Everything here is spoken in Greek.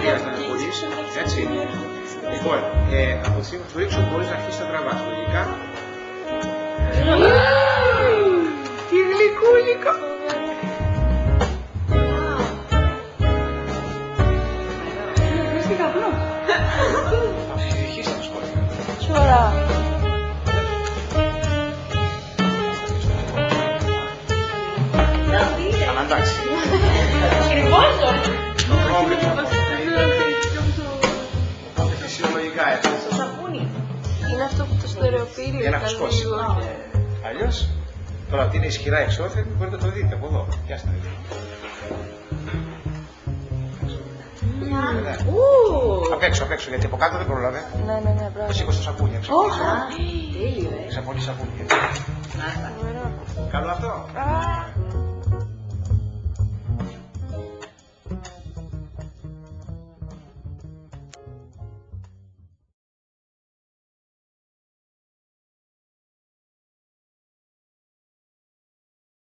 διάσταση να μπορείς, έτσι. Λοιπόν, από τη στιγμή που το ρίξω μπορείς να αρχίσεις να τραβάς, λογικά. Τι γλυκούλικο! Βρίσκει καπνό. Θα ψυχηθείς να το σκόρπιο. Σωρά. Αλλά εντάξει. Κρυβάζω. Το πρόβλημα. Φυσιολογικά έτσι. Το σαπούνι. Είναι αυτό που το στερεοπήρει. Για να φουσκώσει. Αλλιώς, τώρα ότι είναι ισχυρά εξώθεν, μπορείτε να το δείτε από εδώ. Πιάστε να δείτε. Απ' έξω, γιατί από κάτω δεν πρόλαβε. Ναι, μπράβο. Σήκω στο σαπούνι, έξω. Τέλειο, Ξαπολύει σαπούνι. Καλό αυτό.